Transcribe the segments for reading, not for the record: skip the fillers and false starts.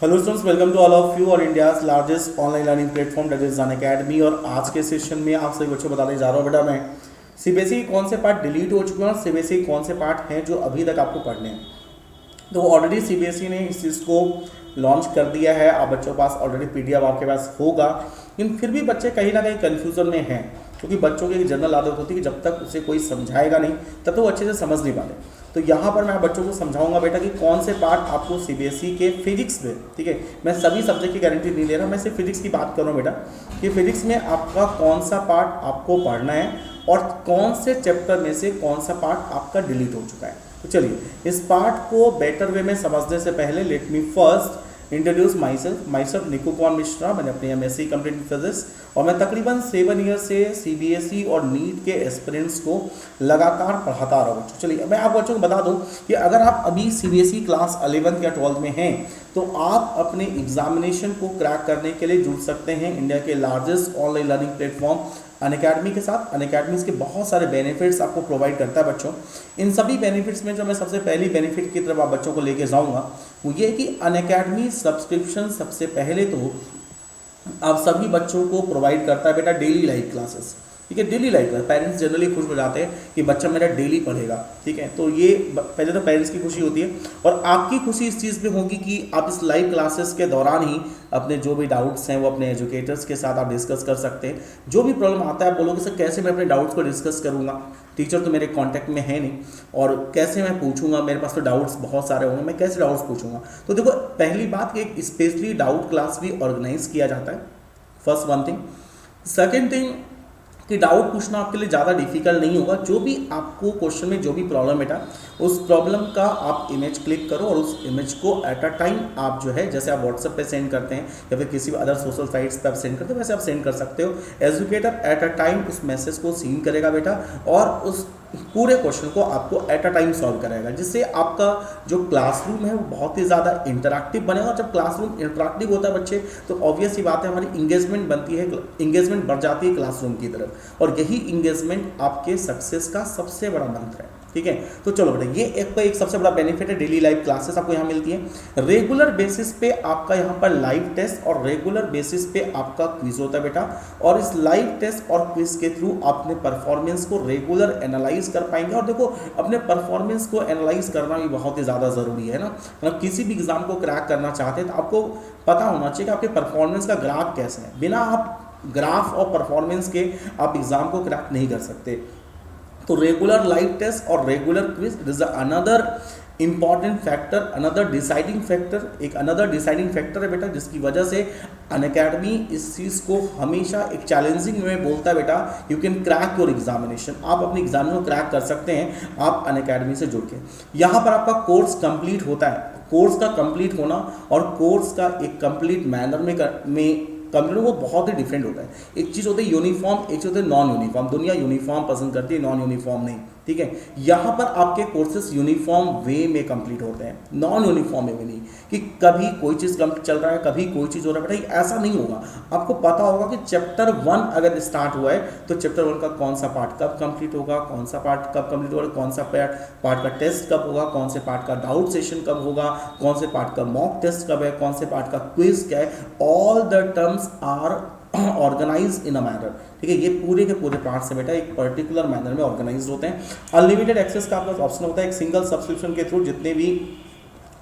Hello students, welcome to all of you और India's largest online learning platform that is Unacademy. और आज के session में आप सभी बच्चों को बताने जा रहा हूँ बेटा मैं सीबीएसई के कौन से पार्ट डिलीट हो चुके हैं और सीबीएसई के कौन से पार्ट हैं जो अभी तक आपको पढ़ने हैं। तो ऑलरेडी सीबीएसई ने इस चीज़ को लॉन्च कर दिया है, आप बच्चों के पास ऑलरेडी पीडीएफ आपके पास होगा, लेकिन फिर भी बच्चे कहीं ना कहीं कन्फ्यूजन में हैं, क्योंकि बच्चों की एक जनरल आदत होती है कि जब तक उसे कोई समझाएगा नहीं तब तक वो अच्छे से समझ नहीं पाते। तो यहाँ पर मैं बच्चों को समझाऊंगा बेटा कि कौन से पार्ट आपको सीबीएसई के फिजिक्स में, ठीक है, मैं सभी सब्जेक्ट की गारंटी नहीं ले रहा, मैं सिर्फ फिजिक्स की बात कर रहा हूँ बेटा कि फिजिक्स में आपका कौन सा पार्ट आपको पढ़ना है और कौन से चैप्टर में से कौन सा पार्ट आपका डिलीट हो चुका है। तो चलिए इस पार्ट को बेटर वे में समझने से पहले let me first introduce myself Niku Kumar Mishra. मैंने अपनी एमएससी कंप्लीट फिजिक्स और मैं तकरीबन 7 ईयर से सीबीएसई और नीट के एस्पिरेंट्स को लगातार पढ़ाता रहा हूँ। चलिए मैं आप बच्चों को बता दूं कि अगर आप अभी सीबीएसई क्लास 11 या 12 में हैं तो आप अपने एग्जामिनेशन को क्रैक करने के लिए जुड़ सकते हैं इंडिया के largest online learning platform Unacademy के साथ। अनअकैडमी के बहुत सारे बेनिफिट्स आपको प्रोवाइड करता है बच्चों। इन सभी बेनिफिट्स में जो मैं सबसे पहली बेनिफिट की तरफ आप बच्चों को लेके जाऊंगा वो ये कि अनअकैडमी सब्सक्रिप्शन सबसे पहले तो आप सभी बच्चों को प्रोवाइड करता है बेटा डेली लाइव क्लासेस। ठीक है, daily live class parents generally खुश हो जाते हैं कि बच्चा मेरा डेली पढ़ेगा। ठीक है, तो ये पहले तो पेरेंट्स की खुशी होती है और आपकी खुशी इस चीज़ पे होगी कि आप इस लाइव क्लासेस के दौरान ही अपने जो भी डाउट्स हैं वो अपने एजुकेटर्स के साथ आप डिस्कस कर सकते हैं। जो भी प्रॉब्लम आता है आप बोलोगे सर कैसे मैं अपने डाउट्स को डिस्कस करूँगा, टीचर तो मेरे कांटेक्ट में है नहीं और कैसे मैं पूछूंगा, मेरे पास तो डाउट्स बहुत सारे होंगे, मैं कैसे डाउट्स पूछूंगा। तो देखो पहली बात कि एक स्पेशली डाउट क्लास भी ऑर्गेनाइज किया जाता है, first one thing. Second thing कि डाउट पूछना आपके लिए ज़्यादा डिफिकल्ट नहीं होगा। जो भी आपको क्वेश्चन में जो भी प्रॉब्लम बेटा उस प्रॉब्लम का आप इमेज क्लिक करो और उस इमेज को एट अ टाइम आप जो है जैसे आप व्हाट्सएप पे सेंड करते हैं या फिर किसी भी अदर सोशल साइट्स पे आप सेंड करते हो वैसे आप सेंड कर सकते हो। एजुकेटर एट अ टाइम उस मैसेज को सीन करेगा बेटा और उस पूरे क्वेश्चन को आपको एट अ टाइम सॉल्व कराएगा, जिससे आपका जो क्लासरूम है वो बहुत ही ज़्यादा इंटरैक्टिव बनेगा। और जब क्लासरूम इंटरैक्टिव होता है बच्चे तो ऑब्वियस ही बात है हमारी इंगेजमेंट बनती है, इंगेजमेंट बढ़ जाती है क्लासरूम की तरफ और यही इंगेजमेंट आपके सक्सेस का सबसे बड़ा मंत्र है। ठीक है, तो चलो बेटा ये एक सबसे बड़ा बेनिफिट है, डेली लाइव क्लासेस आपको यहाँ मिलती है। रेगुलर बेसिस पे आपका यहाँ पर लाइव टेस्ट और रेगुलर बेसिस पे आपका क्विज होता है बेटा और इस लाइव टेस्ट और क्विज के थ्रू अपने परफॉर्मेंस को रेगुलर एनालाइज कर पाएंगे। और देखो अपने परफॉर्मेंस को एनालाइज करना भी बहुत ही ज़्यादा ज़रूरी है ना, मतलब किसी भी एग्जाम को क्रैक करना चाहते हैं तो आपको पता होना चाहिए कि आपके परफॉर्मेंस का ग्राफ कैसे है। बिना आप ग्राफ और परफॉर्मेंस के आप एग्जाम को क्रैक नहीं कर सकते। तो रेगुलर लाइव टेस्ट और regular quiz it is another important factor, another deciding factor, एक अनदर डिसाइडिंग फैक्टर है बेटा जिसकी वजह से अनअकैडमी इस चीज़ को हमेशा एक चैलेंजिंग में बोलता है बेटा you can crack your examination, आप अपने एग्जामिनेशन को क्रैक कर सकते हैं आप अनअकैडमी से जुड़ के। यहाँ पर आपका कोर्स कंप्लीट होता है, कोर्स का कंप्लीट होना और कोर्स का एक कंप्लीट मैनर में कंप्यूटर वो बहुत ही डिफरेंट होता है। एक चीज़ होती है यूनिफॉर्म, एक चीज़ होती है नॉन यूनिफॉर्म। दुनिया यूनिफॉर्म पसंद करती है, नॉन यूनिफॉर्म नहीं। ठीक है, यहाँ पर आपके कोर्सेज यूनिफॉर्म वे में कंप्लीट होते हैं, नॉन यूनिफॉर्म वे में नहीं कि कभी कोई चीज़ चल रहा है कभी कोई चीज़ हो रहा है बेटा, ऐसा नहीं होगा। आपको पता होगा कि चैप्टर 1 अगर स्टार्ट हुआ है तो चैप्टर 1 का कौन सा पार्ट कब कंप्लीट होगा, कौन सा पार्ट कब कंप्लीट होगा, कौन सा पार्ट का टेस्ट कब होगा, कौन से पार्ट का डाउट सेशन कब होगा, कौन से पार्ट का मॉक टेस्ट कब है, कौन से पार्ट का क्विज क्या है। All the terms are organize in a manner. ठीक है, ये पूरे के पूरे पार्ट से बेटा एक पर्टिकुलर मैनर में ऑर्गेनाइज होते हैं। अनलिमिटेड एक्सेस का आपका ऑप्शन होता है, एक सिंगल सब्सक्रिप्शन के थ्रू जितने भी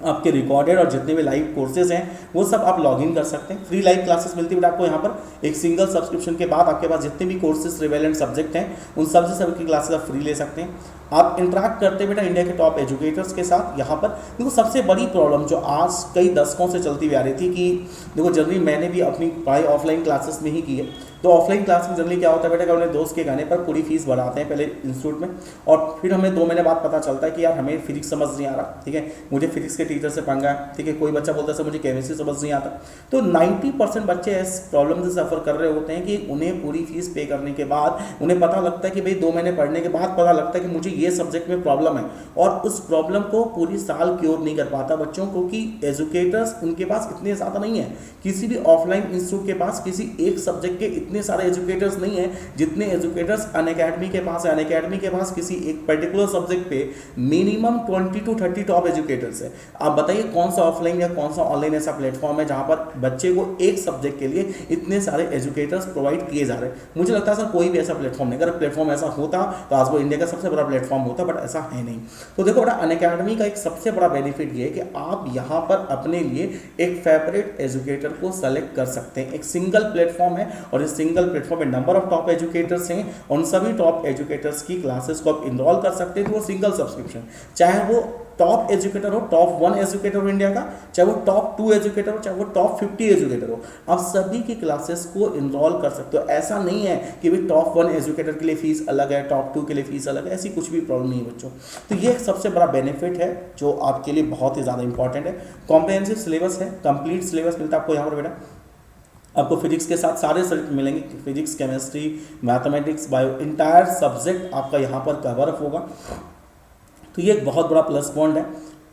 आपके रिकॉर्डेड और जितने भी लाइव कोर्सेज हैं वो सब आप लॉगिन कर सकते हैं। फ्री लाइव क्लासेस मिलती है बेटा आपको यहाँ पर। एक सिंगल सब्सक्रिप्शन के बाद आपके पास जितने भी कोर्सेज रिवेलेंट सब्जेक्ट हैं उन सब से सबकी क्लासेस आप फ्री ले सकते हैं। आप इंटरेक्ट करते हैं बेटा इंडिया के टॉप एजुकेटर्स के साथ। यहाँ पर देखो सबसे बड़ी प्रॉब्लम जो आज कई दशकों से चलती हुई आ रही थी कि देखो जनरली मैंने भी अपनी पढ़ाई ऑफलाइन क्लासेस में ही की है, तो ऑफलाइन क्लास में जनरली क्या होता है बेटा कि अपने दोस्त के कहने पर पूरी फीस बढ़ाते हैं पहले इंस्टीट्यूट में और फिर हमें 2 महीने बाद पता चलता है कि यार हमें फिजिक्स समझ नहीं आ रहा। ठीक है, मुझे फिजिक्स के टीचर से पंगा है। ठीक है, कोई बच्चा बोलता है सर मुझे केमिस्ट्री समझ नहीं आता। तो 90% बच्चे इस प्रॉब्लम से सफ़र कर रहे होते हैं कि उन्हें पूरी फीस पे करने के बाद उन्हें पता लगता है कि भाई 2 महीने पढ़ने के बाद पता लगता है कि मुझे ये सब्जेक्ट में प्रॉब्लम है और उस प्रॉब्लम को पूरी साल क्योर नहीं कर पाता बच्चों को कि एजुकेटर्स उनके पास इतने ज़्यादा नहीं है। किसी भी ऑफलाइन इंस्टीट्यूट के पास किसी एक सब्जेक्ट के इतने सारे एजुकेटर्स नहीं हैं जितने एजुकेटर्स अनअकैडमी के पास है। अनअकैडमी के पास किसी एक पर्टिकुलर सब्जेक्ट पे मिनिमम 20 to 30 टॉप एजुकेटर्स है। आप बताइए कौन सा ऑफलाइन या कौन सा ऑनलाइन ऐसा प्लेटफॉर्म है जहां पर बच्चे को एक सब्जेक्ट के लिए इतने सारे एजुकेटर्स प्रोवाइड किए जा रहे हैं। मुझे लगता है सर कोई भी ऐसा प्लेटफॉर्म नहीं, अगर प्लेटफॉर्म ऐसा होता तो आज वो इंडिया का सबसे बड़ा प्लेटफॉर्म होता, बट ऐसा है नहीं। तो देखो बेटा अनअकैडमी का एक सबसे बड़ा बेनिफिट ये है कि आप यहाँ पर अपने लिए एक फेवरेट एजुकेटर को सेलेक्ट कर सकते हैं। एक सिंगल प्लेटफॉर्म है और इस सिंगल प्लेटफॉर्म में नंबर ऑफ टॉप एजुकेटर्स हैं, उन सभी टॉप एजुकेटर्स की क्लासेस को आप इनरोल कर सकते हैं। तो वो सिंगल सब्सक्रिप्शन, चाहे वो टॉप एजुकेटर हो, टॉप 1 एजुकेटर हो इंडिया का, चाहे वो टॉप 2 एजुकेटर हो, चाहे वो टॉप 50 एजुकेटर हो, आप सभी की क्लासेस को इनरोल कर सकते हो। ऐसा नहीं है कि भाई टॉप 1 एजुकेटर के लिए फीस अलग है, टॉप 2 के लिए फीस अलग है, ऐसी कुछ भी प्रॉब्लम नहीं है बच्चों। तो ये एक सबसे बड़ा बेनिफिट है जो आपके लिए बहुत ही ज़्यादा इंपॉर्टेंट है। कॉम्प्रिहेंसिव सिलेबस है, कंप्लीट सिलेबस मिलता है आपको यहाँ पर बेटा। आपको फिजिक्स के साथ सारे सब्जेक्ट मिलेंगे, physics, chemistry, mathematics, bio, entire subject आपका यहाँ पर कवर अप होगा। तो ये एक बहुत बड़ा प्लस पॉइंट है।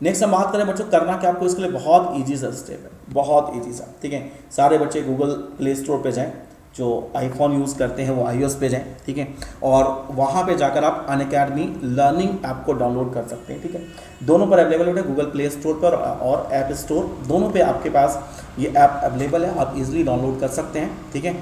नेक्स्ट हम बात करें बच्चों करना क्या आपको इसके लिए बहुत ईजी सा स्टेप है, बहुत ईजी सा, ठीक है। सारे बच्चे गूगल प्ले स्टोर पे जाएं, जो आईफोन यूज़ करते हैं वो iOS पे जाएं, ठीक है, और वहाँ पे जाकर आप अनअकैडमी लर्निंग ऐप को डाउनलोड कर सकते हैं, ठीक है। दोनों पर अवेलेबल है, गूगल प्ले स्टोर पर और ऐप स्टोर, दोनों पे आपके पास ये ऐप अवेलेबल है, आप इजीली डाउनलोड कर सकते हैं, ठीक है।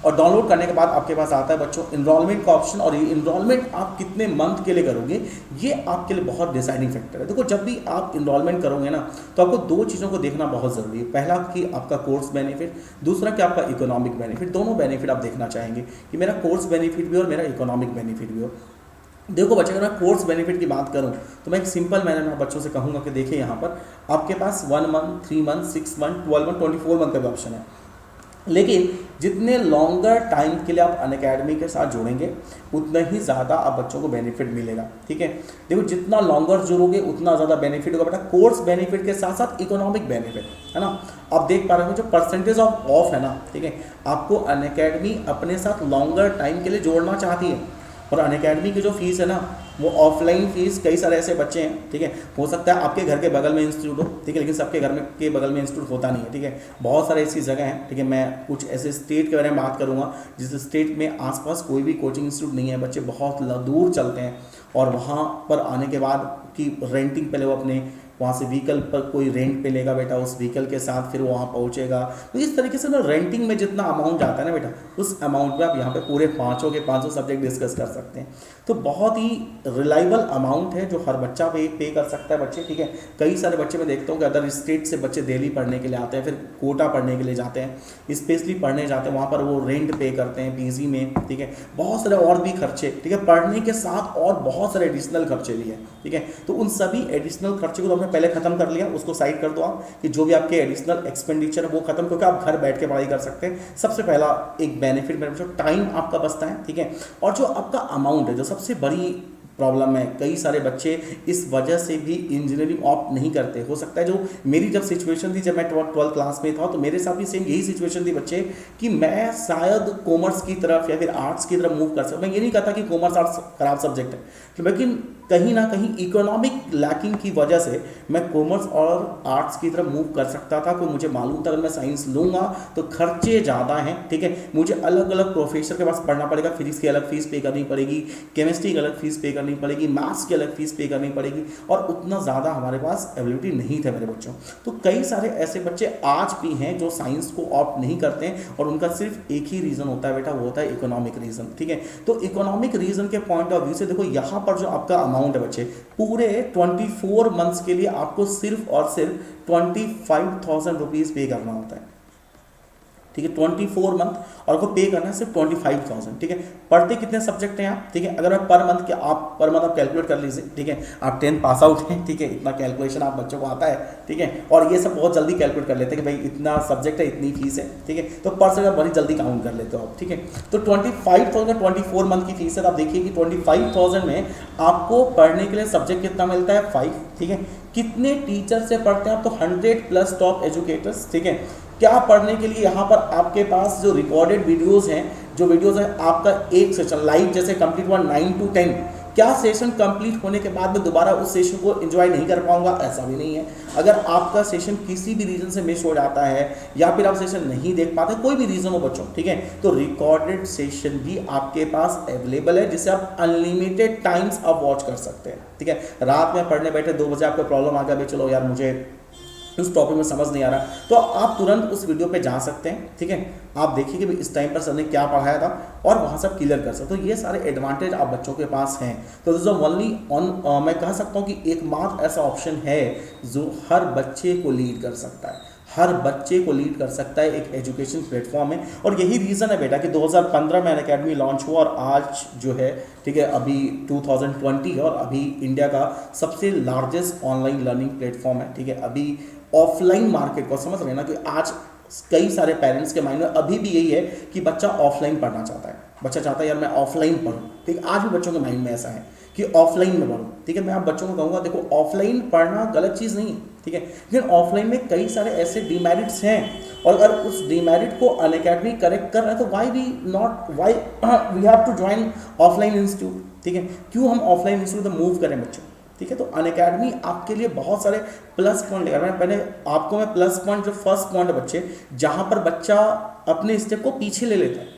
और डाउनलोड करने के बाद आपके पास आता है बच्चों इनरोलमेंट का ऑप्शन, और ये इनरोलमेंट आप कितने मंथ के लिए करोगे ये आपके लिए बहुत डिसाइडिंग फैक्टर है। देखो जब भी आप इनरोलमेंट करोगे ना तो आपको दो चीज़ों को देखना बहुत ज़रूरी है। पहला कि आपका कोर्स बेनिफिट, दूसरा कि आपका इकोनॉमिक बेनिफिट। दोनों बेनिफिट आप देखना चाहेंगे कि मेरा कोर्स बेनिफिट भी और मेरा इकोनॉमिक बेनिफिट भी हो। देखो बच्चे अगर मैं कोर्स बेनिफिट की बात करूं तो मैं एक सिंपल मैंने मैं बच्चों से कहूंगा कि देखिए यहाँ पर आपके पास 1 month, 3 month, 6 month, 12 month, 24 month का भी ऑप्शन है। लेकिन जितने लॉन्गर टाइम के लिए आप अनअकैडमी के साथ जुड़ेंगे उतना ही ज़्यादा आप बच्चों को बेनिफिट मिलेगा, ठीक है। देखो जितना लॉन्गर जुड़ोगे उतना ज़्यादा बेनिफिट होगा बेटा। कोर्स बेनिफिट के साथ साथ इकोनॉमिक बेनिफिट है ना। आप देख पा रहे हो जो परसेंटेज ऑफ ऑफ है ना, ठीक है, आपको अनअकैडमी अपने साथ लॉन्गर टाइम के लिए जोड़ना चाहती है। और अनअकैडमी की जो फीस है ना वो ऑफलाइन फीस, कई सारे ऐसे बच्चे हैं, ठीक है, हो सकता है आपके घर के बगल में इंस्टीट्यूट हो, ठीक है, लेकिन सबके घर में के बगल में इंस्टीट्यूट होता नहीं है, ठीक है। बहुत सारे ऐसी जगह हैं, ठीक है। मैं कुछ ऐसे स्टेट के बारे में बात करूंगा जिस स्टेट में आसपास कोई भी कोचिंग इंस्टीट्यूट नहीं है, बच्चे बहुत दूर चलते हैं और वहाँ पर आने के बाद की रेंटिंग पहले वो अपने वहाँ से व्हीकल पर कोई रेंट पे लेगा बेटा, उस व्हीकल के साथ फिर वहाँ पहुँचेगा। तो इस तरीके से ना रेंटिंग में जितना अमाउंट जाता है ना बेटा, उस अमाउंट में आप यहाँ पे पूरे पाँचों के पाँचों सब्जेक्ट डिस्कस कर सकते हैं। तो बहुत ही रिलायबल अमाउंट है जो हर बच्चा पे कर सकता है बच्चे, ठीक है। कई सारे बच्चे मैं देखता हूँ कि अदर स्टेट से बच्चे दिल्ली पढ़ने के लिए आते हैं, फिर कोटा पढ़ने के लिए जाते हैं, स्पेशली पढ़ने जाते हैं, वहाँ पर वो रेंट पे करते हैं पीजी में, ठीक है। बहुत सारे और भी खर्चे, ठीक है, पढ़ने के साथ और बहुत सारे एडिशनल खर्चे भी हैं, ठीक है। तो उन सभी एडिशनल खर्चे को तो हमने पहले खत्म कर लिया, उसको साइड कर दो आप कि जो भी आपके एडिशनल एक्सपेंडिचर है वो खत्म करके आप घर बैठ के पढ़ाई कर सकते हैं। सबसे पहला एक बेनिफिट मेरे बच्चों टाइम आपका बचता है, ठीक है। और जो आपका अमाउंट है, जो सबसे बड़ी प्रॉब्लम है, कई सारे बच्चे इस वजह से भी इंजीनियरिंग ऑप्ट नहीं करते। हो सकता है जो मेरी जब सिचुएशन थी, जब मैं 12th क्लास में था तो मेरे साथ भी सेम यही सिचुएशन थी बच्चे कि मैं शायद कॉमर्स की तरफ या फिर आर्ट्स की तरफ मूव कर सकता। मैं ये नहीं कहता कि कॉमर्स आर्ट्स खराब सब्जेक्ट है, लेकिन कहीं ना कहीं इकोनॉमिक लैकिंग की वजह से मैं कॉमर्स और आर्ट्स की तरफ मूव कर सकता था। क्योंकि मुझे मालूम था अगर मैं साइंस लूँगा तो खर्चे ज़्यादा हैं, ठीक है। मुझे अलग अलग प्रोफेसर के पास पढ़ना पड़ेगा, फिजिक्स की अलग फीस पे करनी पड़ेगी, केमिस्ट्री की अलग फीस पे करनी पड़ेगी, मैथ्स की अलग फीस पे करनी पड़ेगी, और उतना ज़्यादा हमारे पास एबिलिटी नहीं था मेरे बच्चों। तो कई सारे ऐसे बच्चे आज भी हैं जो साइंस को ऑप्ट नहीं करते हैं, और उनका सिर्फ एक ही रीज़न होता है बेटा, वो होता है इकोनॉमिक रीज़न, ठीक है। तो इकोनॉमिक रीज़न के पॉइंट ऑफ व्यू से देखो यहाँ पर जो आपका अमाउंट है बच्चे, पूरे 24 मंथ्स के लिए आपको सिर्फ और सिर्फ 25,000 रुपीज़ पे करना होता है, ठीक है। 24 मंथ और आपको पे करना है सिर्फ 25,000, ठीक है। पढ़ते कितने सब्जेक्ट हैं आप, ठीक है। अगर मैं पर मंथ के आप कैलकुलेट कर लीजिए, ठीक है। आप 10th पास आउट हैं, ठीक है, इतना कैलकुलेशन आप बच्चों को आता है, ठीक है। और ये सब बहुत जल्दी कैलकुलेट कर लेते हैं कि भाई इतना सब्जेक्ट है, इतनी फीस है, ठीक है। तो पर सब्जेक्ट बड़ी जल्दी काउंट कर लेते हो आप, ठीक है। तो 25,000 24 मंथ की फीस है। आप देखिए कि 25,000 में आपको पढ़ने के लिए सब्जेक्ट कितना मिलता है, 5, ठीक है। कितने टीचर से पढ़ते हैं आप, तो 100+ टॉप एजुकेटर्स, ठीक है। क्या पढ़ने के लिए यहाँ पर आपके पास जो रिकॉर्डेड वीडियोस हैं, जो वीडियोस हैं आपका एक सेशन लाइव जैसे कंप्लीट हुआ 9 to 10, क्या सेशन कंप्लीट होने के बाद मैं दोबारा उस सेशन को एंजॉय नहीं कर पाऊंगा? ऐसा भी नहीं है। अगर आपका सेशन किसी भी रीजन से मिस हो जाता है या फिर आप सेशन नहीं देख पाते, कोई भी रीजन हो बच्चों, ठीक है, तो रिकॉर्डेड सेशन भी आपके पास अवेलेबल है, जिसे आप अनलिमिटेड टाइम्स आप वॉच कर सकते हैं, ठीक है। रात में पढ़ने बैठे 2 बजे आपको प्रॉब्लम आ गया, भाई चलो यार मुझे उस टॉपिक में समझ नहीं आ रहा, तो आप तुरंत उस वीडियो पे जा सकते हैं, ठीक है। आप देखिए कि इस टाइम पर सर ने क्या पढ़ाया था और वहाँ से आप क्लियर कर सकते हो। तो ये सारे एडवांटेज आप बच्चों के पास हैं। तो दिस इज ओनली ऑन, मैं कह सकता हूँ कि एकमात्र ऐसा ऑप्शन है जो हर बच्चे को लीड कर सकता है, हर बच्चे को लीड कर सकता है, एक एजुकेशन प्लेटफॉर्म है। और यही रीज़न है बेटा कि 2015 में अनअकैडमी लॉन्च हुआ और आज जो है, ठीक है, अभी 2020 और अभी इंडिया का सबसे लार्जेस्ट ऑनलाइन लर्निंग प्लेटफॉर्म है, ठीक है। अभी ऑफलाइन मार्केट को समझ रहे हैं ना, कि आज कई सारे पेरेंट्स के माइंड में अभी भी यही है कि बच्चा ऑफलाइन पढ़ना चाहता है, बच्चा चाहता है यार मैं ऑफलाइन पढ़ूँ, ठीक है। आज भी बच्चों के माइंड में ऐसा है कि ऑफलाइन में पढ़ूँ, ठीक है। मैं आप बच्चों को कहूँगा देखो ऑफलाइन पढ़ना गलत चीज़ नहीं है, ठीक है, लेकिन ऑफलाइन में कई सारे ऐसे डिमेरिट्स हैं, और अगर उस डिमेरिट को अनअकैडमी करेक्ट कर रहा है तो why we have to join offline institute, ठीक है। क्यों हम ऑफलाइन इंस्टीट्यूट मूव करें बच्चों, ठीक है। तो अनअकैडमी आपके लिए बहुत सारे प्लस पॉइंट लेकर, मैंने आपको मैं प्लस पॉइंट, जो फर्स्ट पॉइंट है बच्चे, जहाँ पर बच्चा अपने स्टेप को पीछे ले लेता है,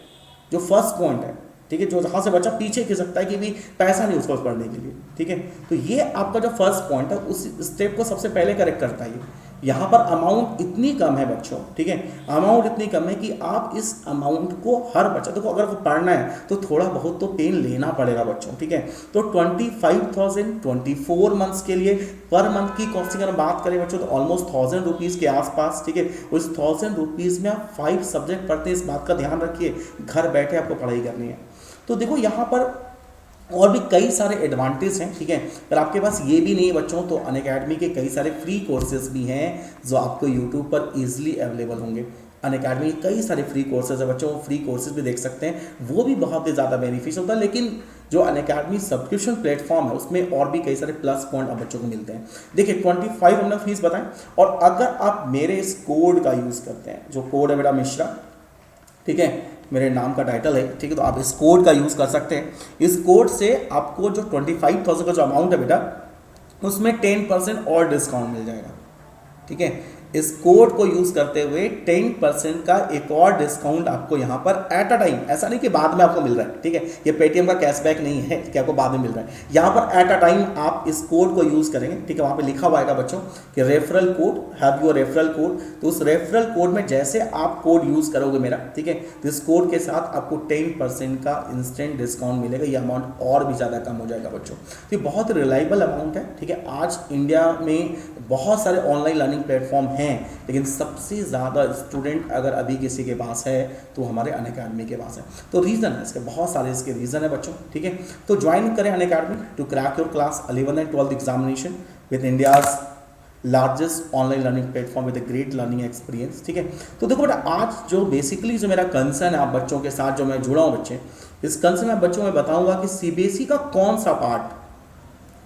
जो फर्स्ट पॉइंट है, ठीक है, जो जहाँ से बच्चा पीछे खिसकता है कि भी पैसा नहीं उसको पढ़ने के लिए, ठीक है। तो ये आपका जो फर्स्ट पॉइंट है उस स्टेप को सबसे पहले करेक्ट करता है। यहाँ पर अमाउंट इतनी कम है बच्चों, ठीक है, अमाउंट इतनी कम है कि आप इस अमाउंट को हर बच्चा, देखो अगर वो पढ़ना है तो थोड़ा बहुत तो पेन लेना पड़ेगा बच्चों, ठीक है। तो 25,000 24 मंथ्स के लिए पर मंथ की कॉस्टिंग अगर बात करें बच्चों तो ऑलमोस्ट 1000 रुपीज़ के आसपास, ठीक है। उस 1000 रुपीज़ में आप 5 सब्जेक्ट पढ़ते हैं, इस बात का ध्यान रखिए, घर बैठे आपको पढ़ाई करनी है। तो देखो यहाँ पर और भी कई सारे एडवांटेज हैं, ठीक है। अगर आपके पास ये भी नहीं है बच्चों तो अनअकैडमी के कई सारे फ्री कोर्सेज भी हैं जो आपको यूट्यूब पर ईजिली अवेलेबल होंगे। अनअकैडमी के कई सारे फ्री कोर्सेज है बच्चों, फ्री कोर्सेज भी देख सकते हैं, वो भी बहुत ही ज़्यादा बेनिफिशियल होता है। लेकिन जो अनअकैडमी सब्सक्रिप्शन प्लेटफॉर्म है उसमें और भी कई सारे प्लस पॉइंट आप बच्चों को मिलते हैं। देखिए 25 हमने फीस बताएं, और अगर आप मेरे इस कोड का यूज़ करते हैं, जो कोड है बेटा मिश्रा, ठीक है, मेरे नाम का टाइटल है, ठीक है, तो आप इस कोड का यूज़ कर सकते हैं। इस कोड से आपको जो 25,000 का जो अमाउंट है बेटा उसमें 10% और डिस्काउंट मिल जाएगा, ठीक है। इस कोड को यूज़ करते हुए 10% का एक और डिस्काउंट आपको यहाँ पर एट अ टाइम, ऐसा नहीं कि बाद में आपको मिल रहा है, ठीक है, ये पेटीएम का कैशबैक नहीं है कि आपको बाद में मिल रहा है, यहाँ पर एट अ टाइम आप इस कोड को यूज़ करेंगे, ठीक है। वहाँ पे लिखा हुआ आएगा बच्चों कि referral code, have your referral code, तो उस रेफरल कोड में जैसे आप कोड यूज़ करोगे मेरा, ठीक है, तो इस कोड के साथ आपको 10% का इंस्टेंट डिस्काउंट मिलेगा, ये अमाउंट और भी ज़्यादा कम हो जाएगा बच्चों। तो ये बहुत रिलायबल अमाउंट है, ठीक है। आज इंडिया में बहुत सारे ऑनलाइन लर्निंग प्लेटफॉर्म हैं, लेकिन सबसे ज़्यादा स्टूडेंट अगर अभी किसी के पास है तो हमारे अनअकैडमी के पास है। तो रीज़न है इसके, बहुत सारे इसके रीज़न है बच्चों, ठीक है। तो ज्वाइन करें Unacademy to crack your class 11 and 12 examination with India's largest online learning platform with great learning experience, ठीक है। तो देखो बेटा आज जो बेसिकली जो मेरा कंसर्न है आप बच्चों के साथ जो मैं जुड़ा हूँ बच्चे, इस कंसर्न में बच्चों में बताऊँगा कि सीबीएसई का कौन सा पार्ट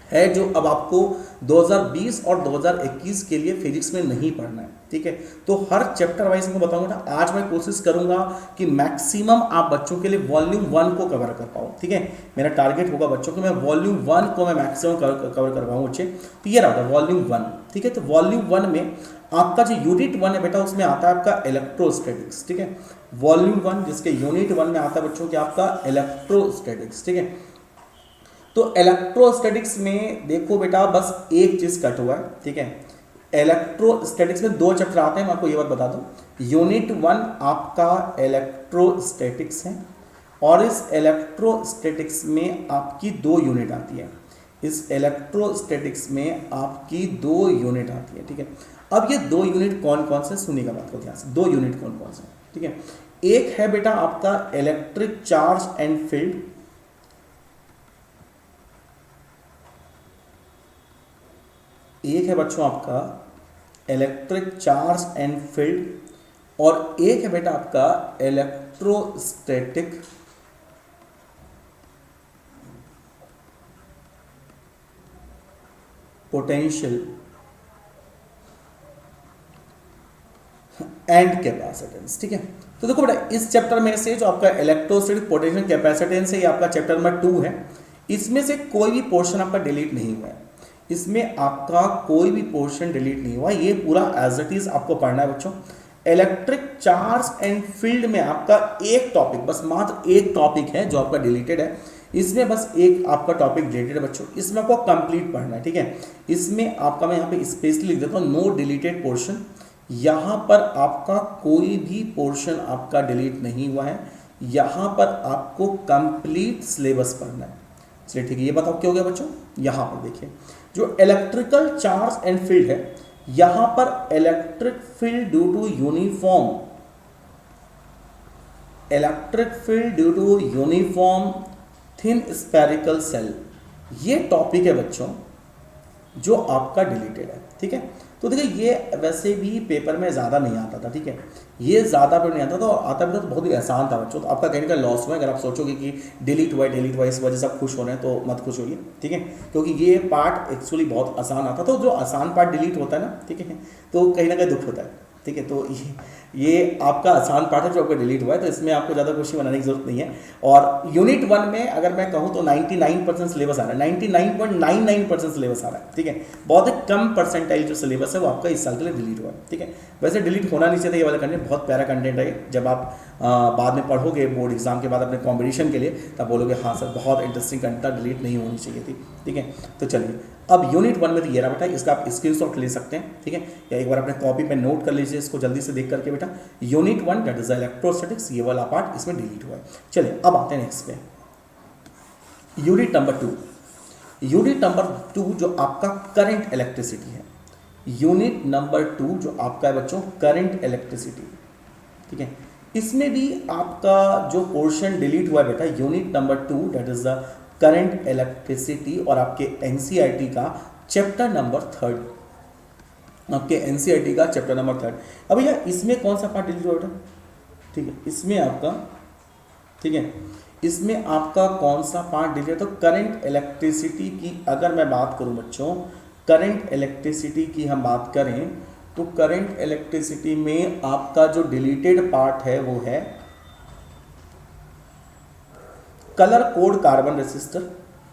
है जो अब आपको 2020 और 2021 के लिए फिजिक्स में नहीं पढ़ना है, ठीक है। तो हर चैप्टर वाइज मैं बताऊंगा। आज मैं कोशिश करूंगा कि मैक्सिमम आप बच्चों के लिए वॉल्यूम 1 को कवर कर पाऊँ, ठीक है। मेरा टारगेट होगा बच्चों को मैं वॉल्यूम 1 को मैं मैक्सिमम कवर कर पाऊँ बच्चे। तो ये रहा वॉल्यूम 1, ठीक है। तो वॉल्यूम 1 में आपका जो यूनिट 1 है बेटा उसमें आता है आपका इलेक्ट्रोस्टैटिक्स, ठीक है। वॉल्यूम 1 जिसके यूनिट 1 में आता है बच्चों के आपका इलेक्ट्रोस्टैटिक्स, ठीक है। तो इलेक्ट्रोस्टैटिक्स में देखो बेटा बस एक चीज़ कट हुआ है, ठीक है। इलेक्ट्रोस्टैटिक्स में 2 चैप्टर आते हैं, मैं आपको ये बात बता दूं। यूनिट 1 आपका इलेक्ट्रोस्टैटिक्स है और इस इलेक्ट्रोस्टैटिक्स में आपकी 2 यूनिट आती है। इस इलेक्ट्रोस्टैटिक्स में आपकी 2 यूनिट आती है, ठीक है। अब ये 2 यूनिट कौन कौन से, सुनिएगा बात को ध्यान से, 2 यूनिट कौन कौन से, ठीक है। एक है बेटा आपका इलेक्ट्रिक चार्ज एंड फील्ड, एक है बच्चों आपका इलेक्ट्रिक चार्ज एंड फील्ड, और एक है बेटा आपका इलेक्ट्रोस्टैटिक पोटेंशियल एंड कैपेसिटेंस, ठीक है। तो देखो बेटा इस चैप्टर में से जो आपका इलेक्ट्रोस्टैटिक पोटेंशियल कैपेसिटेंस है ये आपका चैप्टर नंबर 2 है। इसमें से कोई भी पोर्शन आपका डिलीट नहीं हुआ है, इसमें आपका कोई भी पोर्शन डिलीट नहीं हुआ, ये पूरा एज इट इज आपको पढ़ना है बच्चों। इलेक्ट्रिक चार्ज एंड फील्ड में आपका एक टॉपिक, बस मात्र एक टॉपिक है जो आपका डिलीटेड है, इसमें बस एक आपका टॉपिक डिलीटेड है बच्चों, इसमें आपको कंप्लीट पढ़ना है, ठीक है। इसमें आपका मैं यहाँ पे स्पेशली लिख देता हूँ नो डिलीटेड पोर्शन, यहाँ पर आपका कोई भी पोर्शन आपका डिलीट नहीं हुआ है, यहाँ पर आपको कंप्लीट सिलेबस पढ़ना है। चलिए ठीक है, ये बताओ क्या हो गया बच्चों। यहाँ पर देखिए जो इलेक्ट्रिकल चार्ज एंड फील्ड है, यहां पर electric field due to uniform thin spherical shell, ये टॉपिक है बच्चों जो आपका डिलीटेड है, ठीक है। तो देखिए ये वैसे भी पेपर में ज़्यादा नहीं आता था, ठीक है, ये ज़्यादा पेपर नहीं आता था, और आता भी तो बहुत ही आसान था बच्चों। तो आपका कहीं का लॉस हुआ है अगर आप सोचोगे कि डिलीट हुआ इस वजह से आप खुश हो रहे हैं, तो मत खुश होइए, ठीक है, क्योंकि ये पार्ट एक्चुअली बहुत आसान आता था। तो जो आसान पार्ट डिलीट होता है ना, ठीक है, तो कहीं ना कहीं दुख होता है, ठीक है। तो ये आपका आसान पार्ट है जो आपका डिलीट हुआ है, तो इसमें आपको ज़्यादा खुशी मनाने की जरूरत नहीं है। और यूनिट 1 में अगर मैं कहूँ तो 99% सिलेबस आ रहा है, 99.99% सिलेबस आ रहा है, ठीक है। बहुत ही कम परसेंटाइल जो सिलेबस है वो आपका इस साल के लिए डिलीट हुआ है, ठीक है। वैसे डिलीट होना नहीं चाहिए, ये वाला कंटेंट बहुत प्यारा कंटेंट है। जब आप बाद में पढ़ोगे बोर्ड एग्जाम के बाद अपने कॉम्पिटिशन के लिए, तब बोलोगे हाँ सर बहुत इंटरेस्टिंग कंटेंट था, डिलीट नहीं होनी चाहिए थी, ठीक है। तो चलिए अब यूनिट 1 में तो ये रहा बेटा, इसका आप स्क्रीनशॉट ले सकते हैं, ठीक है, या एक बार अपने कॉपी पे नोट कर लीजिए इसको जल्दी से देख करके बेटा। यूनिट 1 दैट इज इलेक्ट्रोस्टैटिक्स, ये वाला पार्ट इसमें डिलीट हुआ है। चलिए अब आते हैं नेक्स्ट पे, यूनिट नंबर 2। यूनिट नंबर 2 जो आपका करंट इलेक्ट्रिसिटी है, यूनिट नंबर 2 जो आपका है बच्चों करंट इलेक्ट्रिसिटी, ठीक है। इसमें भी आपका जो पोर्शन डिलीट हुआ है बेटा, unit number 2 that is the current electricity, और आपके एनसीईआरटी का चैप्टर नंबर 3, आपके एनसीईआरटी का चैप्टर नंबर 3। अब भैया इसमें कौन सा पार्ट डिलीट हुआ बेटा, ठीक है, इसमें आपका, ठीक है, इसमें आपका कौन सा पार्ट डिलीट है, तो करंट इलेक्ट्रिसिटी की अगर मैं बात करूं बच्चों, करंट इलेक्ट्रिसिटी की हम बात करें तो करंट इलेक्ट्रिसिटी में आपका जो डिलीटेड पार्ट है वो है कलर कोड कार्बन रेसिस्टर,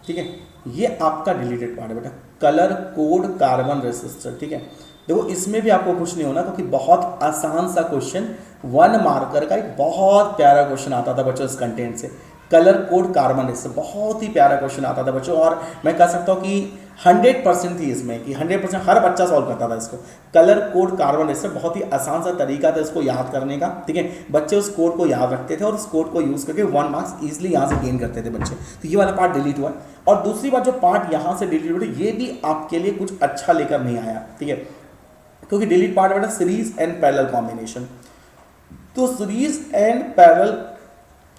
ठीक है, ये आपका डिलीटेड पार्ट है बेटा, कलर कोड कार्बन रेसिस्टर, ठीक है। देखो इसमें भी आपको कुछ नहीं होना, क्योंकि बहुत आसान सा क्वेश्चन 1 मार्कर का एक बहुत प्यारा क्वेश्चन आता था बच्चों इस कंटेंट से, कलर कोड कार्बन रेसिस्टर, बहुत ही प्यारा क्वेश्चन आता था बच्चों, और मैं कह सकता हूँ कि 100% थी इसमें, कि 100% हर बच्चा सॉल्व करता था इसको। कलर कोड कार्बन रेसिस्टर बहुत ही आसान सा तरीका था इसको याद करने का, ठीक है, बच्चे उस कोड को याद रखते थे और उस कोड को यूज करके 1 मार्क्स ईजिली यहाँ से गेन करते थे बच्चे। तो ये वाला पार्ट डिलीट हुआ। और दूसरी बात, जो पार्ट यहाँ से डिलीट हुआ ये भी आपके लिए कुछ अच्छा लेकर नहीं आया, ठीक है, क्योंकि डिलीट पार्ट बेटा सीरीज एंड पैरेलल कॉम्बिनेशन। तो सीरीज एंड पैरेलल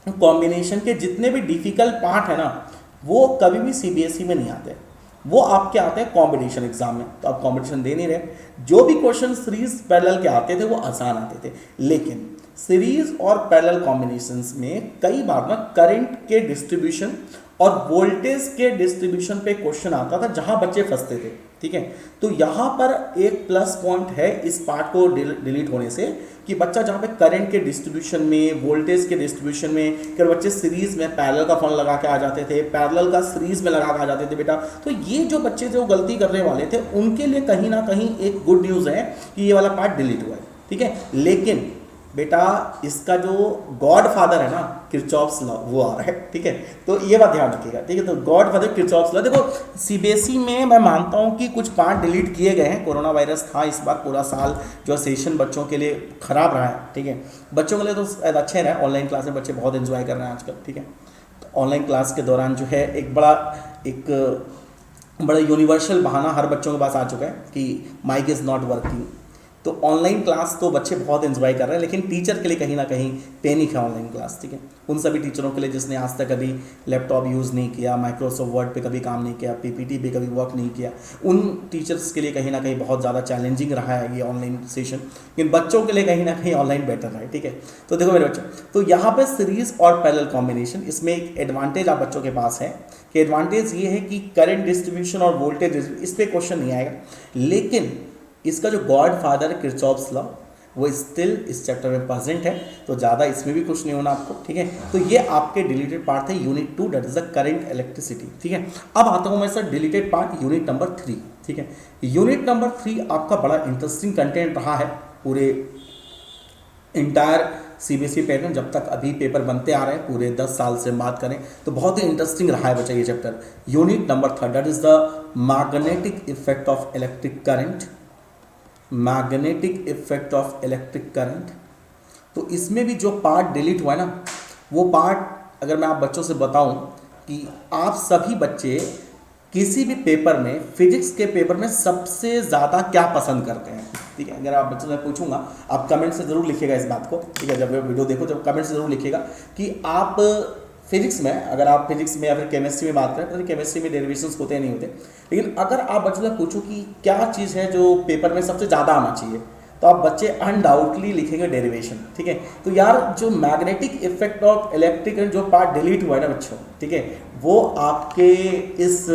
कॉम्बिनेशन के जितने भी डिफिकल्ट पार्ट है ना, वो कभी भी सीबीएसई में नहीं आते, वो आपके आते हैं कॉम्पिटिशन एग्जाम में। तो आप कॉम्पिटिशन दे नहीं रहे, जो भी क्वेश्चन सीरीज पैरेलल के आते थे वो आसान आते थे, लेकिन सीरीज और पैरेलल कॉम्बिनेशंस में कई बार ना करंट के डिस्ट्रीब्यूशन और वोल्टेज के डिस्ट्रीब्यूशन पे क्वेश्चन आता था जहां बच्चे फंसते थे, ठीक है। तो यहां पर एक प्लस पॉइंट है इस पार्ट को डिलीट होने से, कि बच्चा जहां पे करंट के डिस्ट्रीब्यूशन में, वोल्टेज के डिस्ट्रीब्यूशन में, कि बच्चे सीरीज में पैरेलल का फॉर्म लगा के आ जाते थे, पैरेलल का सीरीज में लगा के आ जाते थे बेटा, तो ये जो बच्चे जो गलती करने वाले थे उनके लिए कहीं ना कहीं एक गुड न्यूज़ है कि ये वाला पार्ट डिलीट हुआ है, ठीक है। लेकिन बेटा इसका जो गॉड फादर है ना किरचॉफ्स लॉ, वो आ रहा है, ठीक है, तो ये बात ध्यान रखिएगा, ठीक है। तो गॉड फादर किरचॉफ्स लॉ, देखो सीबीएसई में मैं मानता हूँ कि कुछ पार्ट डिलीट किए गए हैं, कोरोना वायरस था इस बार, पूरा साल जो सेशन बच्चों के लिए खराब रहा है, ठीक है, बच्चों के लिए तो अच्छे रहा, ऑनलाइन क्लास में बच्चे बहुत एंजॉय कर रहे हैं आजकल, ठीक है। तो ऑनलाइन क्लास के दौरान जो है एक बड़ा यूनिवर्सल बहाना हर बच्चों के पास आ चुका है कि माइक इज़ नॉट वर्किंग। तो ऑनलाइन क्लास तो बच्चे बहुत एंजॉय कर रहे हैं, लेकिन टीचर के लिए कहीं ना कहीं पैनिक है ऑनलाइन क्लास, ठीक है। उन सभी टीचरों के लिए जिसने आज तक कभी लैपटॉप यूज़ नहीं किया, माइक्रोसॉफ्ट वर्ड पे कभी काम नहीं किया, पीपीटी पे कभी वर्क नहीं किया, उन टीचर्स के लिए कहीं ना कहीं बहुत ज़्यादा चैलेंजिंग रहा है ये ऑनलाइन सेशन, लेकिन बच्चों के लिए कहीं ना कहीं ऑनलाइन बेटर रहा है, ठीक है। तो देखो मेरे बच्चों, तो यहाँ पर सीरीज और पैरेलल कॉम्बिनेशन, इसमें एक एडवांटेज आप बच्चों के पास है कि एडवांटेज ये है कि करंट डिस्ट्रीब्यूशन और वोल्टेज इस पर क्वेश्चन नहीं आएगा, लेकिन इसका जो गॉड फादर किरचॉफ्स लॉ, वो स्टिल इस चैप्टर में प्रेजेंट है, तो ज़्यादा इसमें भी कुछ नहीं होना आपको, ठीक है। तो ये आपके डिलीटेड पार्ट थे unit 2, that is the current electricity, ठीक है। अब आता हूँ मैं sir deleted part unit number 3, ठीक है। यूनिट नंबर 3 आपका बड़ा इंटरेस्टिंग कंटेंट रहा है पूरे इंटायर सीबीएसई पैटर्न, जब तक अभी पेपर बनते आ रहे हैं, पूरे 10 साल से बात करें तो बहुत ही इंटरेस्टिंग रहा है बच्चा ये chapter. Unit number 3 that is the magnetic effect of electric current, magnetic effect of electric current. तो इसमें भी जो पार्ट डिलीट हुआ है ना, वो पार्ट अगर मैं आप बच्चों से बताऊं कि आप सभी बच्चे किसी भी पेपर में, फिजिक्स के पेपर में सबसे ज़्यादा क्या पसंद करते हैं, ठीक है। अगर आप बच्चों से पूछूंगा, आप कमेंट से ज़रूर लिखिएगा इस बात को, ठीक है। जब वीडियो देखो जब कमेंट से ज़रूर लिखिएगा कि आप फिजिक्स में, अगर आप फिजिक्स में या फिर केमिस्ट्री में बात करें तो केमिस्ट्री में डेरिवेशंस होते नहीं होते, लेकिन अगर आप बच्चों से पूछो कि क्या चीज़ है जो पेपर में सबसे ज़्यादा आना चाहिए, तो आप बच्चे अनडाउटली लिखेंगे डेरिवेशन, ठीक है। तो यार जो मैग्नेटिक इफेक्ट ऑफ इलेक्ट्रिक जो पार्ट डिलीट हुआ है ना बच्चों, ठीक है, वो आपके इस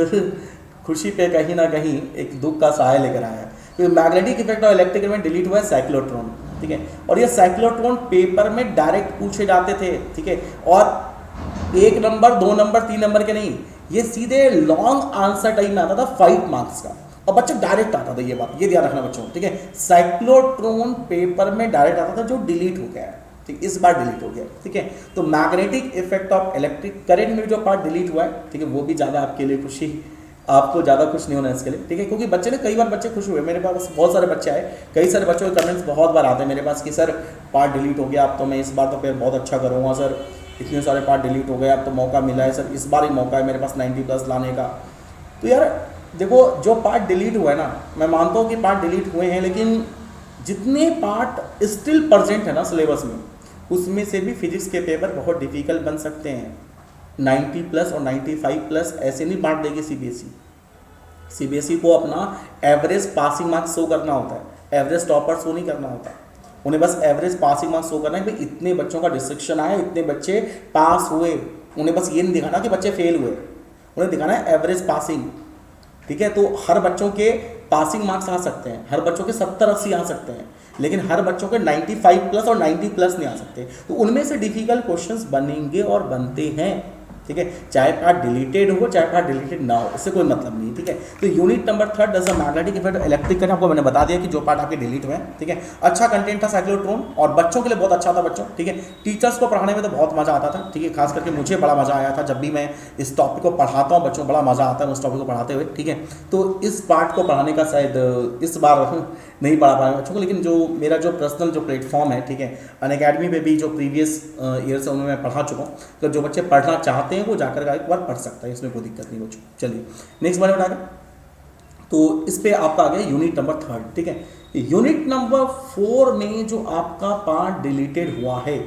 खुशी पे कहीं ना कहीं एक दुख का साया लेकर आया है। तो मैग्नेटिक इफेक्ट ऑफ इलेक्ट्रिक में डिलीट हुआ है साइक्लोट्रॉन, ठीक है। और ये साइक्लोट्रॉन पेपर में डायरेक्ट पूछे जाते थे, ठीक है। और 1 नंबर 2 नंबर 3 नंबर के नहीं, ये सीधे लॉन्ग आंसर टाइम में आता था 5 मार्क्स का, और बच्चे डायरेक्ट आता था, ये बात ये ध्यान रखना बच्चों, ठीक है। साइक्लोट्रॉन पेपर में डायरेक्ट आता था, जो डिलीट हो गया है, ठीक, इस बार डिलीट हो गया, ठीक है। तो magnetic effect of electric current में जो पार्ट डिलीट हुआ है, ठीक है, वो भी ज़्यादा आपके लिए खुशी, आपको ज़्यादा खुश नहीं होना है इसके लिए, ठीक है। क्योंकि बच्चे ने कई बार बच्चे खुश हुए, मेरे पास बहुत सारे बच्चे आए, कई सारे बच्चों के कमेंट्स बहुत बार आते हैं मेरे पास कि सर पार्ट डिलीट हो गया, अब तो मैं इस बार तो फिर बहुत अच्छा करूँगा सर, इतने सारे पार्ट डिलीट हो गए, अब तो मौका मिला है सर, इस बार ही मौका है मेरे पास 90+ लाने का। तो यार देखो, जो पार्ट डिलीट हुआ है ना, मैं मानता हूँ कि पार्ट डिलीट हुए हैं, लेकिन जितने पार्ट स्टिल प्रेजेंट है ना सिलेबस में, उसमें से भी फिजिक्स के पेपर बहुत डिफिकल्ट बन सकते हैं। 90+ और 95+ ऐसे नहीं बांट देगी सीबीएसई। सीबीएसई को अपना एवरेज पासिंग मार्क्स शो करना होता है, एवरेज टॉपर शो नहीं करना होता। उन्हें बस एवरेज पासिंग मार्क्स शो करना है, भाई इतने बच्चों का डिस्ट्रिक्शन आया, इतने बच्चे पास हुए। उन्हें बस ये नहीं दिखाना कि बच्चे फेल हुए, उन्हें दिखाना है एवरेज पासिंग, ठीक है। तो हर बच्चों के पासिंग मार्क्स आ सकते हैं, हर बच्चों के 70-80 आ सकते हैं, लेकिन हर बच्चों के 95+ और 90+ नहीं आ सकते। तो उनमें से डिफिकल्ट क्वेश्चंस बनेंगे और बनते हैं, ठीक है। चाहे पार्ट डिलीटेड हो चाहे पार्ट डिलीटेड ना हो, इससे कोई मतलब नहीं, ठीक है। तो unit number 3 does the magnetic effect electric current, आपको मैंने बता दिया कि जो पार्ट आपके डिलीट हुए हैं, ठीक है। अच्छा कंटेंट था साइक्लोट्रॉन, और बच्चों के लिए बहुत अच्छा था बच्चों, ठीक है। टीचर्स को पढ़ाने में तो बहुत मजा आता था, ठीक है। खास करके मुझे बड़ा मजा आया था जब भी मैं इस टॉपिक को पढ़ाता हूँ, बच्चों को बड़ा मजा आता है उस टॉपिक को पढ़ाते हुए, ठीक है। तो इस पार्ट को पढ़ाने का शायद इस बार नहीं पढ़ा पाए बच्चों को, लेकिन जो मेरा जो पर्सनल जो प्लेटफॉर्म है, ठीक है, अनअकैडमी पे भी जो प्रीवियस ईयर से उन्हें मैं पढ़ा चुका हूँ, तो जो बच्चे पढ़ना चाहते हैं वो जाकर एक बार पढ़ सकता है, इसमें कोई दिक्कत नहीं बच्चों। चलिए नेक्स्ट बारे में बता दें, तो इस पे आपका आ गया यूनिट नंबर 3, ठीक है। यूनिट नंबर 4 में जो आपका पार्ट डिलीटेड हुआ है,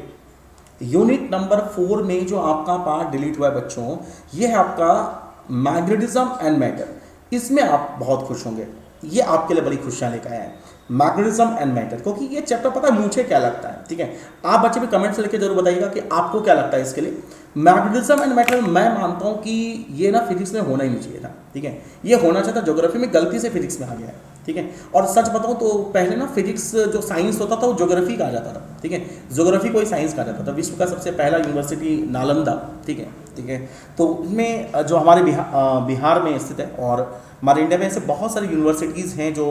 यूनिट नंबर 4 में जो आपका पार्ट डिलीट हुआ है बच्चों, ये है आपका मैग्नेटिज्म एंड मैटर। इसमें आप बहुत खुश होंगे, ये आपके लिए बड़ी खुशियां लेकर आया है, मैग्नेटिज्म एंड मैटर, क्योंकि ये चैप्टर पता है मुझे क्या लगता है, ठीक है। आप बच्चे भी कमेंट से लिखकर जरूर बताइएगा कि आपको क्या लगता है इसके लिए। मैग्नेटिज्म एंड मैटर मैं मानता हूं कि ये ना फिजिक्स में होना ही नहीं चाहिए था, ठीक है। ये होना चाहिए था ज्योग्राफी में, गलती से फिजिक्स में आ गया है, ठीक है। और सच बताऊं तो पहले ना फिजिक्स जो साइंस होता था वो ज्योग्राफी कहा जाता था, ठीक है। ज्योग्राफी को ही साइंस कहा जाता था। विश्व का सबसे पहला यूनिवर्सिटी नालंदा, ठीक है, ठीक है। तो इनमें जो हमारे बिहार में स्थित है, और हमारे इंडिया में ऐसे बहुत सारी यूनिवर्सिटीज़ हैं जो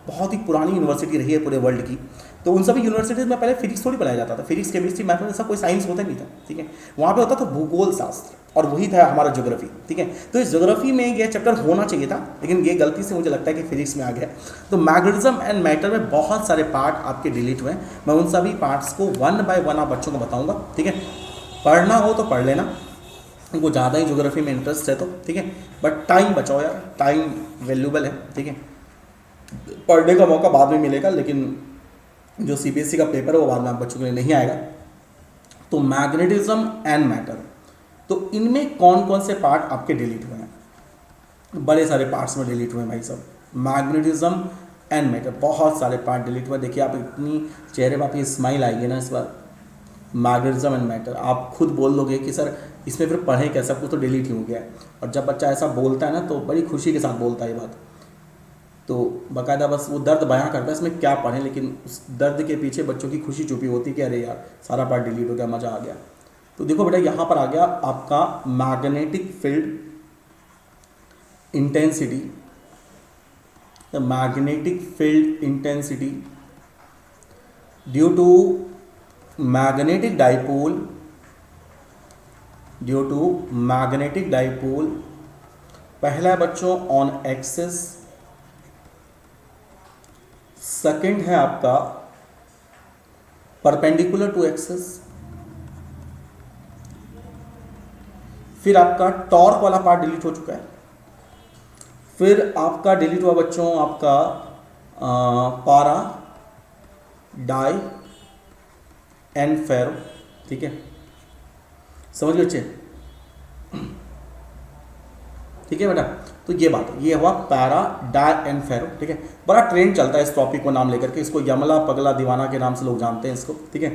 बहुत ही पुरानी यूनिवर्सिटी रही है पूरे वर्ल्ड की। तो उन सभी यूनिवर्सिटीज़ में पहले फिजिक्स थोड़ी पढ़ाया जाता था, फिजिक्स केमिस्ट्री मैथमेटिक्स ऐसा कोई साइंस होता नहीं था, ठीक है। वहाँ पे होता था भूगोल शास्त्र, और वही था हमारा ज्योग्राफी, ठीक है। तो इस ज्योग्राफी में यह चैप्टर होना चाहिए था, लेकिन ये गलती से मुझे लगता है कि फिजिक्स में आ गया। तो मैग्नेटिज्म एंड मैटर में बहुत सारे पार्ट आपके डिलीट हुए हैं, मैं उन सभी पार्ट्स को 1 बाय 1 आप बच्चों को बताऊँगा, ठीक है। पढ़ना हो तो पढ़ लेना, उनको ज़्यादा ही ज्योग्राफी में इंटरेस्ट है तो, ठीक है। बट टाइम बचाओ यार, टाइम वैल्यूबल है, ठीक है। पढ़ने का मौका बाद में मिलेगा, लेकिन जो सीबीएसई का पेपर है वो बाद में आप बच्चों के लिए नहीं आएगा। तो मैग्नेटिज्म एंड मैटर, तो इनमें कौन कौन से पार्ट आपके डिलीट हुए हैं? बड़े सारे पार्ट्स में डिलीट हुए हैं भाई साहब। मैग्नेटिज्म एंड मैटर बहुत सारे पार्ट डिलीट हुए। देखिए आप इतनी चेहरे पर आपकी स्माइल आएगी ना इस बार, मैग्नेटिज्म एंड मैटर, आप खुद बोल दोगे कि सर इसमें फिर पढ़ें क्या, सब कुछ तो डिलीट ही हो गया है। और जब बच्चा ऐसा बोलता है ना तो बड़ी खुशी के साथ बोलता है ये बात। तो बाकायदा बस वो दर्द बयां करता है इसमें क्या पढ़ें, लेकिन उस दर्द के पीछे बच्चों की खुशी छुपी होती है कि अरे यार सारा पार्ट डिलीट हो गया, मज़ा आ गया। तो देखो बेटा यहाँ पर आ गया आपका magnetic field intensity, the magnetic field intensity due to magnetic dipole, due to magnetic dipole, पहला है बच्चों ऑन एक्सिस, सेकंड है आपका परपेंडिकुलर टू एक्सिस, फिर आपका टॉर्क वाला पार्ट डिलीट हो चुका है, फिर आपका डिलीट हुआ बच्चों आपका पारा डाई एंड फेरो, ठीक है, समझ गए बच्चे, ठीक है बेटा। तो ये बात है, ये हुआ पैरा डाई एंड फेरो, ठीक है। बड़ा ट्रेंड चलता है इस टॉपिक को नाम लेकर के, इसको यमला पगला दीवाना के नाम से लोग जानते हैं इसको, ठीक है,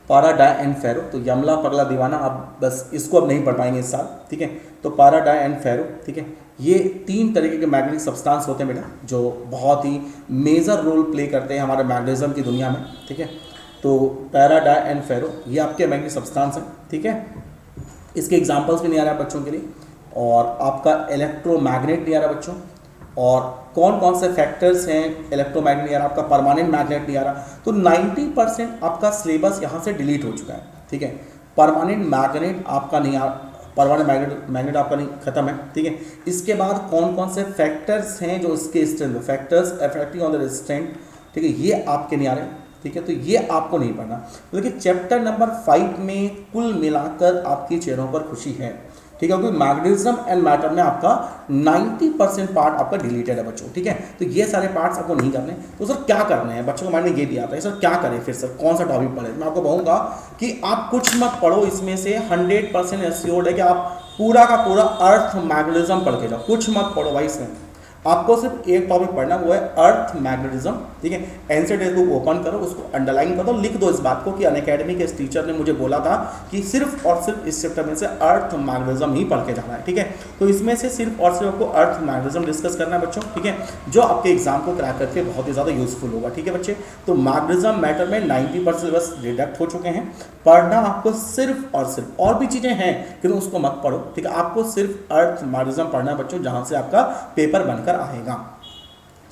पारा डाई एंड फेरो। तो यमला पगला दीवाना आप बस इसको अब नहीं पढ़ पाएंगे इस साल, ठीक है। तो पारा डाई एंड फेरो, ठीक है, ये 3 तरीके के मैग्नेटिक सब्सटेंस होते हैं बेटा, जो बहुत ही मेजर रोल प्ले करते हैं हमारे मैग्नेटिज्म की दुनिया में, ठीक है। तो पैरा डाई एंड फेरो ये आपके मैग्नेटिक सब्सटेंस हैं, ठीक है। इसके एग्जांपल्स भी नहीं आ रहा है बच्चों के लिए, और आपका इलेक्ट्रोमैग्नेट नहीं आ रहा बच्चों, और कौन कौन से फैक्टर्स हैं इलेक्ट्रोमैग्नेट नहीं आ रहा, आपका परमानेंट मैग्नेट नहीं आ रहा। तो 90% आपका सिलेबस यहाँ से डिलीट हो चुका है, ठीक है। परमानेंट मैग्नेट आपका नहीं आ, परमानेंट मैग्नेट आपका नहीं खत्म है, ठीक है। इसके बाद कौन कौन से फैक्टर्स हैं जो इसके strength, factors affecting on the strength, ठीक है, ये आपके नहीं आ रहे, ठीक है। तो ये आपको नहीं पढ़ना। तो देखिए चैप्टर नंबर 5 में कुल मिलाकर आपकी चेहरों पर खुशी है, ठीक है, क्योंकि मैग्नेटिज्म एंड मैटर में आपका 90% पार्ट आपका डिलीटेड है बच्चों, ठीक है। तो ये सारे पार्ट्स आपको नहीं करने। तो सर क्या करने हैं, बच्चों को माइंड में ये दिया था सर क्या करें, फिर सर कौन सा टॉपिक पढ़े। मैं आपको कहूँगा कि आप कुछ मत पढ़ो इसमें से, 100% एश्योर्ड है कि आप पूरा का पूरा अर्थ मैग्नेटिज्म पढ़ के जाओ, कुछ मत पढ़ो भाई इसमें। आपको सिर्फ एक टॉपिक पढ़ना, वो है अर्थ मैग्नेटिज्म, ठीक है। एनसीईआरटी बुक ओपन करो, उसको अंडरलाइन कर दो, लिख दो इस बात को कि अनअकैडमी के इस टीचर ने मुझे बोला था कि सिर्फ और सिर्फ इस चैप्टर में से अर्थ मैग्नेटिज्म ही पढ़ के जाना है, ठीक है। तो इसमें से सिर्फ और सिर्फ आपको अर्थ मैग्नेटिज्म डिस्कस करना है बच्चों, ठीक है, जो आपके एग्जाम को क्रैक करके बहुत ही ज़्यादा यूजफुल होगा, ठीक है बच्चे। तो मैग्नेटिज्म मैटर में 90% बस डिडक्ट हो चुके हैं, पढ़ना आपको सिर्फ और भी चीज़ें हैं कि उसको मत पढ़ो, ठीक है। आपको सिर्फ अर्थ मैग्नेटिज्म पढ़ना है बच्चों, जहाँ से आपका पेपर बनकर आएगा।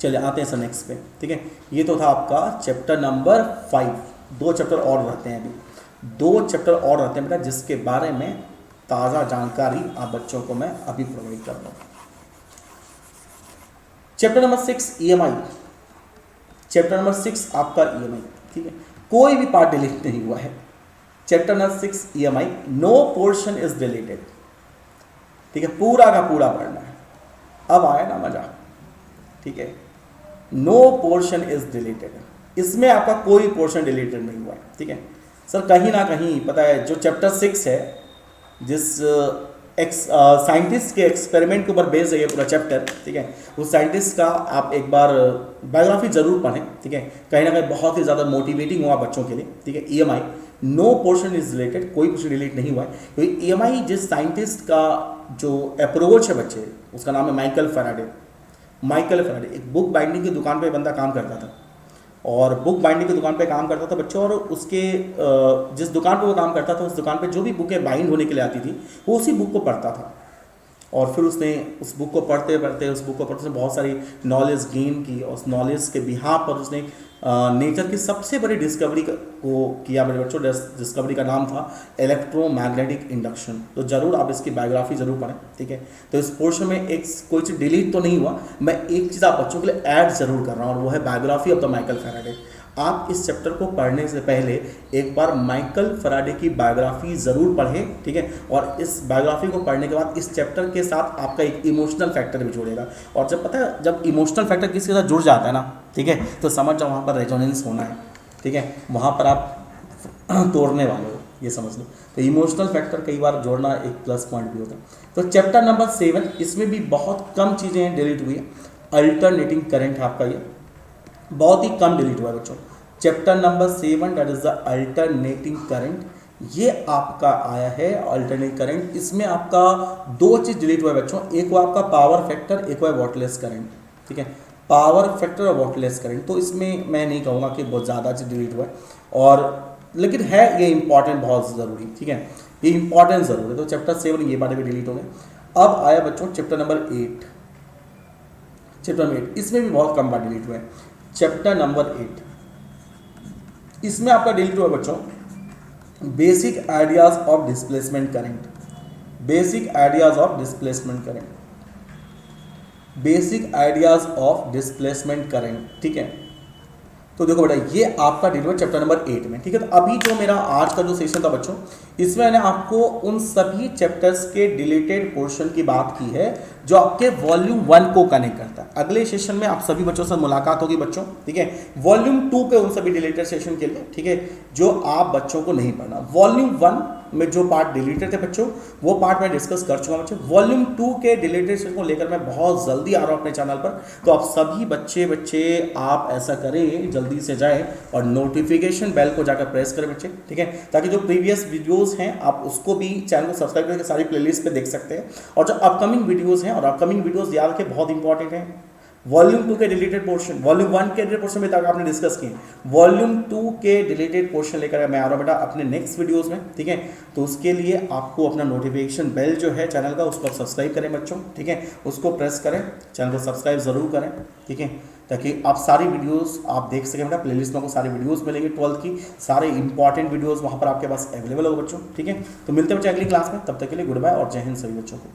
चलिए आते हैं सर नेक्स्ट पे, ठीक है। ये तो था आपका चैप्टर नंबर 5। 2 चैप्टर और रहते हैं, अभी 2 चैप्टर और रहते हैं बेटा, जिसके बारे में ताज़ा जानकारी आप बच्चों को मैं अभी प्रोवाइड कर रहा हूँ। Chapter number 6 EMI, chapter number 6 आपका EMI, ठीक है, कोई भी पार्ट डिलीट नहीं हुआ है। Chapter number 6 EMI, no portion is deleted, ठीक है, पूरा का पूरा पढ़ना है। अब आया ना मजा, ठीक है, नो पोर्शन इज डिलीटेड, इसमें आपका कोई पोर्शन डिलीटेड नहीं हुआ है, ठीक है। सर कहीं ना कहीं पता है जो चैप्टर 6 है, जिस साइंटिस्ट के एक्सपेरिमेंट के ऊपर बेस्ड है ये पूरा चैप्टर, ठीक है, उस साइंटिस्ट का आप एक बार बायोग्राफी जरूर पढ़ें, ठीक है, कहीं ना कहीं बहुत ही ज़्यादा मोटिवेटिंग हुआ बच्चों के लिए, ठीक है। EMI, no portion is related, कोई पोर्शन डिलीट नहीं हुआ है, क्योंकि EMI जिस साइंटिस्ट का जो अप्रोच है बच्चे, उसका नाम है माइकल फैराडे। एक बुक बाइंडिंग की दुकान पे बंदा काम करता था, और बुक बाइंडिंग की दुकान पे काम करता था बच्चों, और उसके जिस दुकान पे वो काम करता था उस दुकान पे जो भी बुकें बाइंड होने के लिए आती थी वो उसी बुक को पढ़ता था, और फिर उसने उस बुक को पढ़ते पढ़ते बहुत सारी नॉलेज गेन की, और उस नॉलेज के बिहार पर उसने नेचर की सबसे बड़ी डिस्कवरी को किया मेरे बच्चों। डिस्कवरी का नाम था इलेक्ट्रोमैग्नेटिक इंडक्शन। तो ज़रूर आप इसकी बायोग्राफी ज़रूर पढ़ें, ठीक है। तो इस पोर्शन में एक कोई चीज़ डिलीट तो नहीं हुआ, मैं एक चीज़ आप बच्चों के लिए ऐड ज़रूर कर रहा हूँ, और वो है biography of the Michael Faraday. आप इस चैप्टर को पढ़ने से पहले एक बार माइकल फैराडे की बायोग्राफी ज़रूर पढ़ें, ठीक है। और इस बायोग्राफी को पढ़ने के बाद इस चैप्टर के साथ आपका एक इमोशनल फैक्टर भी जुड़ेगा, और जब पता है जब इमोशनल फैक्टर किसी के साथ जुड़ जाता है ना, ठीक है, तो समझ जाओ वहाँ पर रेजोनेंस होना है, ठीक है, वहाँ पर आप तोड़ने वाले हो, ये समझ लो। तो इमोशनल फैक्टर कई बार जोड़ना एक प्लस पॉइंट भी होता है। तो चैप्टर नंबर 7, इसमें भी बहुत कम चीज़ें डिलीट हुई है। अल्टरनेटिंग करंट आपका ये बहुत ही कम डिलीट हुआ है बच्चों। Chapter number 7 that is the alternating current, ये आपका आया है अल्टरनेटिंग करंट। इसमें आपका 2 चीज़ डिलीट हुआ है बच्चों, एक हुआ आपका पावर फैक्टर, एक हुआ वाटलेस करंट, ठीक है। पावर फैक्टर और वॉटलेस करंट, तो इसमें मैं नहीं कहूँगा कि बहुत ज़्यादा डिलीट हुआ है, और लेकिन है ये इंपॉर्टेंट, बहुत ज़रूरी, ठीक है, ये इंपॉर्टेंट ज़रूर है। तो चैप्टर 7 ये पार्ट भी डिलीट हो गए। अब आया बच्चों चैप्टर नंबर 8। चैप्टर नंबर 8 इसमें भी बहुत कम बार डिलीट हुए हैं। चैप्टर नंबर 8 इसमें आपका डिलीट हुआ बच्चों basic ideas of displacement current. Basic ideas of displacement current, basic ideas of displacement current, ठीक है। तो देखो बेटा ये आपका डिलीट हुआ चैप्टर नंबर 8 में, ठीक है। तो अभी जो मेरा आज का जो सेशन था बच्चों, इसमें मैंने आपको उन सभी चैप्टर्स के डिलीटेड पोर्शन की बात की है जो आपके वॉल्यूम 1 को कनेक्ट करता है। अगले सेशन में आप सभी बच्चों से मुलाकात होगी बच्चों, ठीक है, वॉल्यूम 2 के उन सभी डिलीटेड सेशन के लिए, ठीक है, जो आप बच्चों को नहीं पढ़ना। वॉल्यूम 1 में जो पार्ट डिलीटेड थे बच्चों, वो पार्ट मैं डिस्कस कर चुका बच्चों। वॉल्यूम 2 के डिलीटेड सेशन को लेकर मैं बहुत जल्दी आ रहा हूँ अपने चैनल पर। तो आप सभी बच्चे आप ऐसा करें, जल्दी से जाएं और नोटिफिकेशन बेल को जाकर प्रेस करें बच्चे, ठीक है, ताकि जो प्रीवियस वीडियोस हैं आप उसको भी चैनल को सब्सक्राइब करके सारी प्लेलिस्ट पे देख सकते हैं। और जो अपकमिंग वीडियोस हैं, और अपकमिंग वीडियोस याद रखें बहुत इंपॉर्टेंट है। वॉल्यूम 2 के डिलीटेड पोर्शन, वॉल्यूम 1 के डिलीटेड पोर्शन में तक आपने डिस्कस किए, वॉल्यूम 2 के डिलीटेड पोर्शन लेकर मैं आ रहा हूँ बेटा अपने नेक्स्ट वीडियोस में, ठीक है। तो उसके लिए आपको अपना नोटिफिकेशन बेल जो है चैनल का, उसको सब्सक्राइब करें बच्चों, ठीक है, उसको प्रेस करें, चैनल को सब्सक्राइब जरूर करें, ठीक है, ताकि आप सारी वीडियोस आप देख सकें बेटा। प्लेलिस्ट में आपको सारी वीडियोस मिलेंगे 12th की, सारे इंपॉर्टेंट वीडियोस वहाँ पर आपके पास अवेलेबल होगा बच्चों, ठीक है। तो मिलते हैं बच्चे अगली क्लास में, तब तक के लिए गुड बाय और जय हिंद सभी बच्चों को।